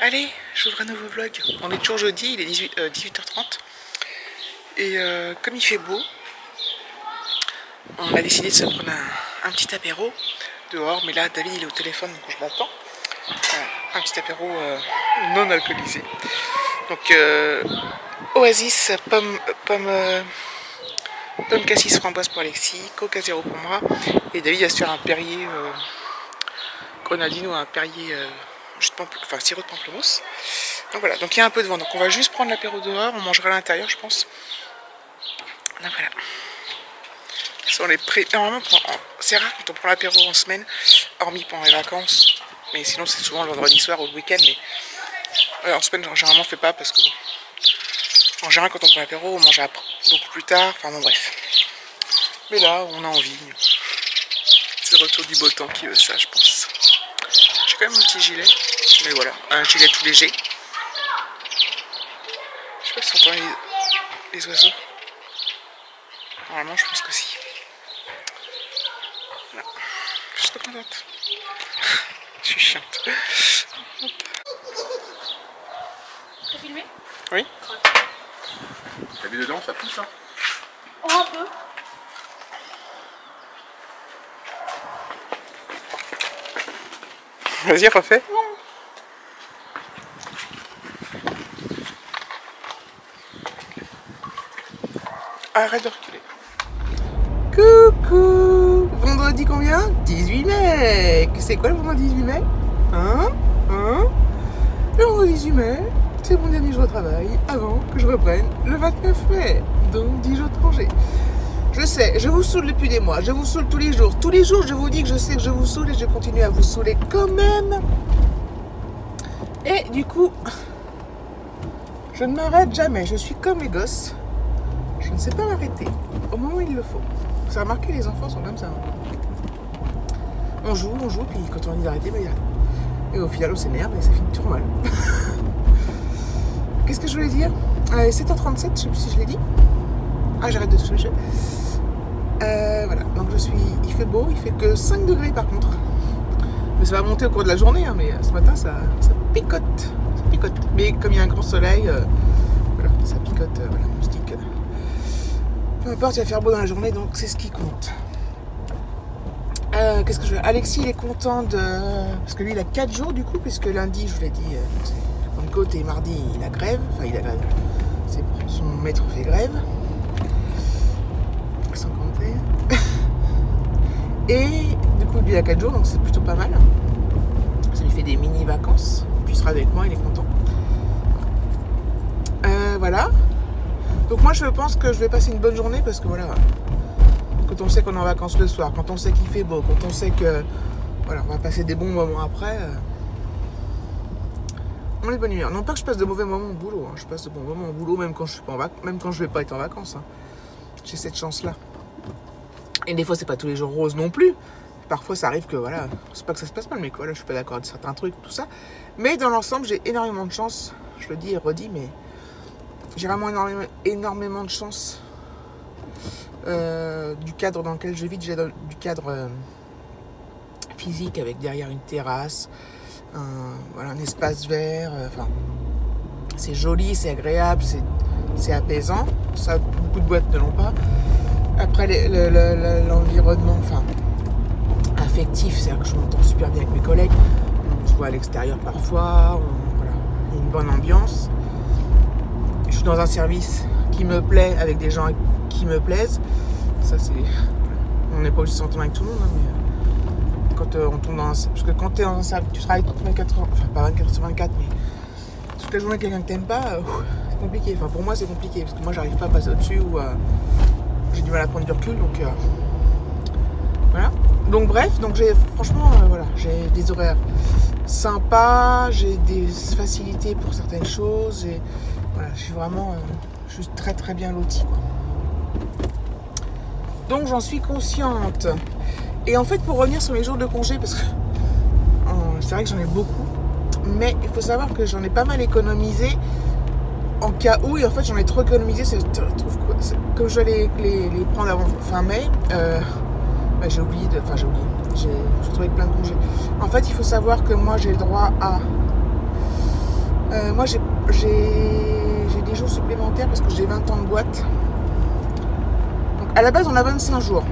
Allez, j'ouvre un nouveau vlog. On est toujours jeudi, il est 18h30. Et comme il fait beau, on a décidé de se prendre un petit apéro dehors. Mais là, David il est au téléphone, donc je l'attends. Un petit apéro non alcoolisé. Donc, Oasis, pomme cassis framboise pour Alexis, Coca zéro pour moi. Et David va se faire un Perrier grenadine ou un Perrier sirop de pamplemousse. Donc voilà, donc il y a un peu de vent. Donc on va juste prendre l'apéro dehors, on mangera à l'intérieur, je pense. Donc voilà. Normalement, c'est rare quand on prend l'apéro en semaine, hormis pendant les vacances. Mais sinon, c'est souvent le vendredi soir ou le week-end. Mais en semaine, généralement, on ne fait pas parce que en général, quand on prend l'apéro, on mange beaucoup plus tard. Enfin bon, bref. Mais là, on a envie. C'est le retour du beau temps qui veut ça, je pense. J'ai quand même un petit gilet. Mais voilà, un gilet tout léger. Je sais pas si on entend les oiseaux. Normalement, je pense que si. Voilà. Je suis trop contente. Je suis chiante. T'as filmé? Oui. T'as vu dedans, ça pousse hein? Oh, un peu. Vas-y, refais. Arrête de reculer. Coucou. Vendredi combien? 18 mai. C'est quoi le vendredi 18 mai? Le vendredi 18 mai, c'est mon dernier jour de travail avant que je reprenne le 29 mai. Donc 10 jours de congé. Je sais, je vous saoule depuis des mois. Je vous saoule tous les jours. Tous les jours, je vous dis que je sais que je vous saoule et je continue à vous saouler quand même. Et du coup, je ne m'arrête jamais. Je suis comme les gosses. Je ne sais pas m'arrêter au moment où il le faut. Ça a remarqué, les enfants sont comme ça. On joue, puis quand on a envie d'arrêter, ben il arrête. Et au final, on s'énerve et ça finit toujours mal. Qu'est-ce que je voulais dire? 7h37, je sais plus si je l'ai dit. Ah, j'arrête de toucher. Voilà, donc il fait beau, il fait que 5 degrés par contre. Mais ça va monter au cours de la journée, hein, mais ce matin, ça picote. Ça picote. Mais comme il y a un grand soleil, voilà, ça picote, voilà, moustique. Peu importe, il va faire beau dans la journée, donc c'est ce qui compte. Qu'est-ce que je veux? Alexis, il est content de... Parce que lui, il a 4 jours du coup, puisque lundi, je vous l'ai dit, Pentecôte et mardi, il a grève. Enfin, il a grève. Son maître fait grève. Sans compter. Et du coup, lui, il a 4 jours, donc c'est plutôt pas mal. Ça lui fait des mini-vacances. Puis il sera avec moi, il est content. Voilà. Donc moi, je pense que je vais passer une bonne journée parce que voilà... Quand on sait qu'on est en vacances le soir, quand on sait qu'il fait beau, quand on sait que voilà, on va passer des bons moments après, on est de bonne humeur. Non pas que je passe de mauvais moments au boulot, hein. Je passe de bons moments au boulot même quand je suis pas en vacances, même quand je vais pas être en vacances. Hein. J'ai cette chance-là. Et des fois c'est pas tous les jours rose non plus. Parfois ça arrive que voilà, c'est pas que ça se passe mal, mais que voilà, je suis pas d'accord avec certains trucs, tout ça. Mais dans l'ensemble, j'ai énormément de chance. Je le dis et redis, mais j'ai vraiment énormément de chance. Du cadre dans lequel je vis, déjà du cadre physique avec derrière une terrasse, voilà, un espace vert, enfin c'est joli, c'est agréable, c'est apaisant. Ça, beaucoup de boîtes ne l'ont pas. Après l'environnement, enfin affectif, c'est-à-dire que je m'entends super bien avec mes collègues, on se voit à l'extérieur parfois, voilà, il y a une bonne ambiance. Je suis dans un service qui me plaît avec des gens qui me plaisent. Ça c'est... On n'est pas obligé de s'entendre avec tout le monde, hein, mais quand on tombe dans un... Parce que quand tu es dans un service, tu travailles 24 heures, enfin pas 24 sur 24, mais toute la journée quelqu'un que t'aimes pas, c'est compliqué. Enfin pour moi c'est compliqué, parce que moi j'arrive pas à passer au-dessus ou j'ai du mal à prendre du recul, donc voilà. Donc bref, donc franchement voilà, j'ai des horaires sympas, j'ai des facilités pour certaines choses, et voilà, je suis vraiment juste très très bien lotie, quoi. Donc j'en suis consciente. Et en fait, pour revenir sur mes jours de congé, parce que c'est vrai que j'en ai beaucoup, mais il faut savoir que j'en ai pas mal économisé en cas où, et en fait j'en ai trop économisé, comme je vais les prendre avant fin mai, j'ai oublié, j'ai trouvé plein de congés. En fait, il faut savoir que moi j'ai le droit à Moi, j'ai des jours supplémentaires parce que j'ai 20 ans de boîte. Donc, à la base, on a 25 jours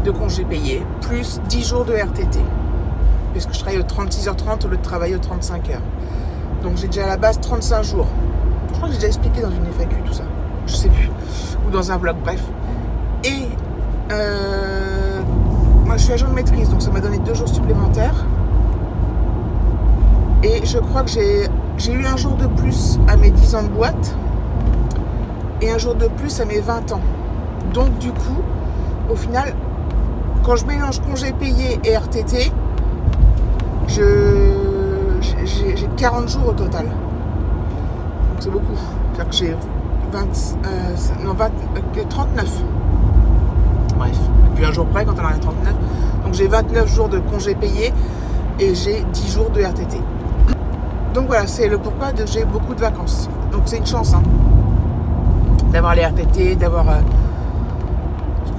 de congés payés, plus 10 jours de RTT. Puisque je travaille au 36h30 au lieu de travailler au 35h. Donc, j'ai déjà à la base 35 jours. Je crois que j'ai déjà expliqué dans une FAQ tout ça. Je sais plus. Ou dans un vlog, bref. Et moi, je suis agent de maîtrise, donc ça m'a donné 2 jours supplémentaires. Et je crois que j'ai eu un jour de plus à mes 10 ans de boîte et un jour de plus à mes 20 ans. Donc du coup, au final, quand je mélange congé payé et RTT, j'ai 40 jours au total. Donc c'est beaucoup. C'est-à-dire que j'ai 39. Bref, et puis un jour près quand on en a 39. Donc j'ai 29 jours de congé payé et j'ai 10 jours de RTT. Donc voilà, c'est le pourquoi j'ai beaucoup de vacances. Donc c'est une chance, hein, d'avoir les RTT, d'avoir...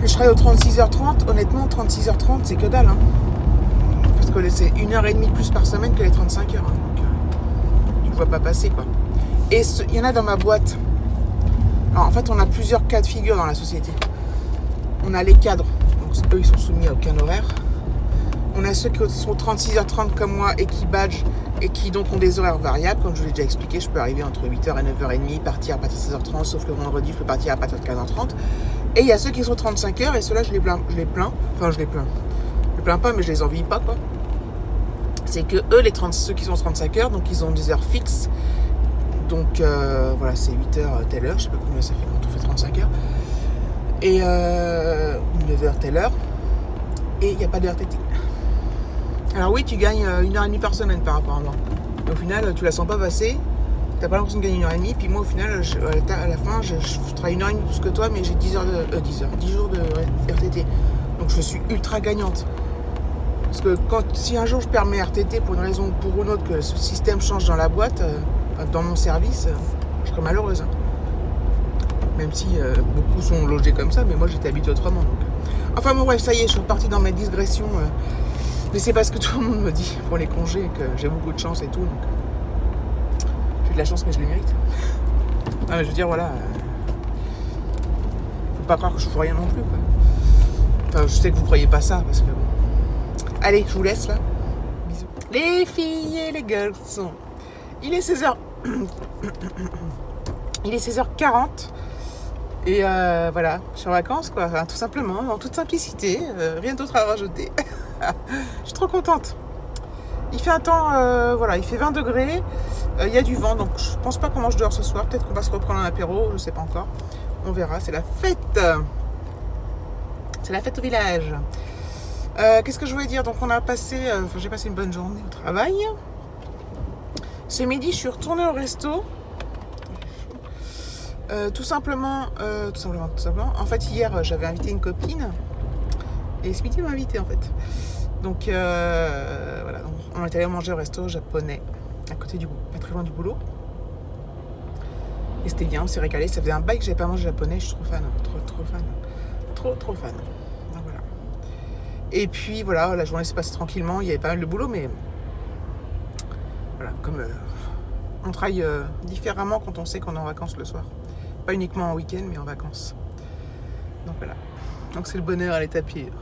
Je travaille au 36h30, honnêtement, 36h30, c'est que dalle. Hein. Parce que c'est 1h30 plus par semaine que les 35 heures. Hein. Donc tu ne vois pas passer, quoi. Et il y en a dans ma boîte. Alors en fait, on a plusieurs cas de figure dans la société. On a les cadres, donc eux, ils sont soumis à aucun horaire. On a ceux qui sont 36h30 comme moi et qui badgent et qui donc ont des horaires variables. Comme je vous l'ai déjà expliqué, je peux arriver entre 8h et 9h30, partir à partir de 16h30, sauf que le vendredi, je peux partir à partir de 15h30. Et il y a ceux qui sont 35h et ceux-là, je les plains. Enfin, je les plains. Je les plains pas, mais je les envie pas, quoi. C'est que eux, ceux qui sont 35h, donc ils ont des heures fixes. Donc voilà, c'est 8h telle heure. Je sais pas combien ça fait quand on fait 35h. Et 9h telle heure. Et il n'y a pas de RTT. Alors oui, tu gagnes 1h30 par semaine par rapport à moi. Mais au final, tu la sens pas passer. T'as pas l'impression de gagner 1h30. Puis moi, au final, à la fin, je travaille 1h30 plus que toi, mais j'ai 10 jours de RTT. Donc je suis ultra gagnante. Parce que si un jour je perds mes RTT pour une raison ou pour une autre, que ce système change dans la boîte, dans mon service, je serais malheureuse. Hein. Même si beaucoup sont logés comme ça, mais moi j'étais habituée autrement. Donc. Enfin bon bref, ça y est, je suis repartie dans mes digressions. Mais c'est parce que tout le monde me dit pour les congés que j'ai beaucoup de chance et tout. Donc j'ai de la chance, mais je le mérite. Ah, mais je veux dire, voilà. Faut pas croire que je fous rien non plus, quoi. Enfin, je sais que vous croyez pas ça, parce que bon. Allez, je vous laisse là. Bisous. Les filles et les garçons. Il est 16h. Il est 16h40. Et voilà, je suis en vacances, quoi. Enfin, tout simplement, en toute simplicité. Rien d'autre à rajouter. Je suis trop contente. Il fait un temps, voilà, il fait 20 degrés. Il y a du vent, donc je pense pas qu'on mange dehors ce soir. Peut-être qu'on va se reprendre un apéro, je sais pas encore. On verra, c'est la fête. C'est la fête au village. Qu'est-ce que je voulais dire? Donc on a passé, j'ai passé une bonne journée au travail. Ce midi, je suis retournée au resto. Tout simplement. En fait, hier, j'avais invité une copine. Et ce midi, elle m'a invité, en fait. Donc, voilà. Donc, on est allé manger au resto japonais, à côté du pas très loin du boulot. Et c'était bien, on s'est régalé. Ça faisait un bail que j'avais pas mangé japonais. Je suis trop fan. Trop fan. Trop fan. Donc, voilà. Et puis, voilà, la journée s'est passée tranquillement. Il y avait pas mal de boulot, mais... Voilà, comme... on travaille différemment quand on sait qu'on est en vacances le soir. Pas uniquement en week-end, mais en vacances. Donc voilà. Donc c'est le bonheur à l'état pur.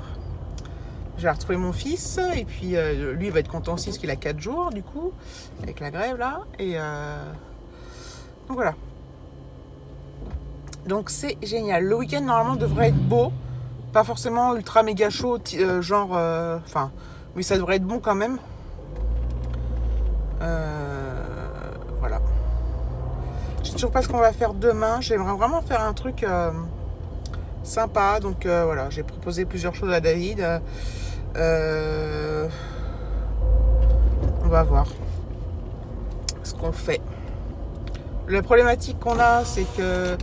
J'ai retrouvé mon fils, et puis lui il va être content aussi parce qu'il a 4 jours du coup, avec la grève là. Et donc voilà. Donc c'est génial. Le week-end normalement devrait être beau. Pas forcément ultra méga chaud, genre... Enfin, mais ça devrait être bon quand même. Voilà. Je sais toujours pas ce qu'on va faire demain. J'aimerais vraiment faire un truc sympa. Donc voilà, j'ai proposé plusieurs choses à David. On va voir ce qu'on fait. La problématique qu'on a, c'est que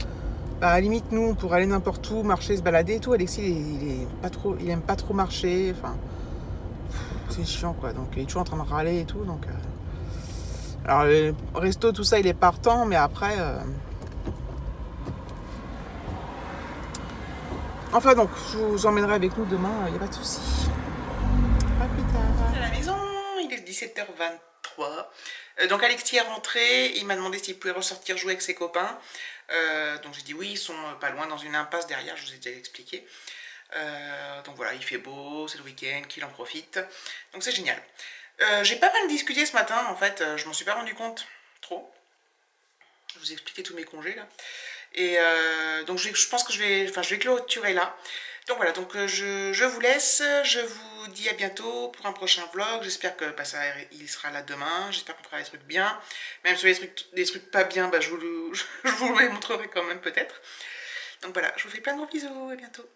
à la limite, nous, pour aller n'importe où, marcher, se balader et tout, Alexis, il aime pas trop marcher. Enfin, c'est chiant quoi. Donc il est toujours en train de râler et tout. Donc alors le resto, tout ça, il est partant, mais après... Enfin donc, je vous emmènerai avec nous demain, il n'y a pas de souci. À plus tard. À la maison, il est 17h23. 3. Donc Alexis est rentré, il m'a demandé s'il pouvait ressortir jouer avec ses copains. Donc j'ai dit oui, ils sont pas loin dans une impasse derrière, je vous ai déjà expliqué. Donc voilà, il fait beau, c'est le week-end, qu'il en profite. Donc c'est génial. J'ai pas mal discuté ce matin, en fait, je m'en suis pas rendu compte trop. Je vous ai expliqué tous mes congés là. Et donc je pense que je vais clôturer là. Donc voilà, donc je vous laisse, je vous dis à bientôt pour un prochain vlog. J'espère que il sera là demain, j'espère qu'on fera des trucs bien. Même sur des trucs pas bien, bah, je vous les montrerai quand même peut-être. Donc voilà, je vous fais plein de gros bisous, à bientôt.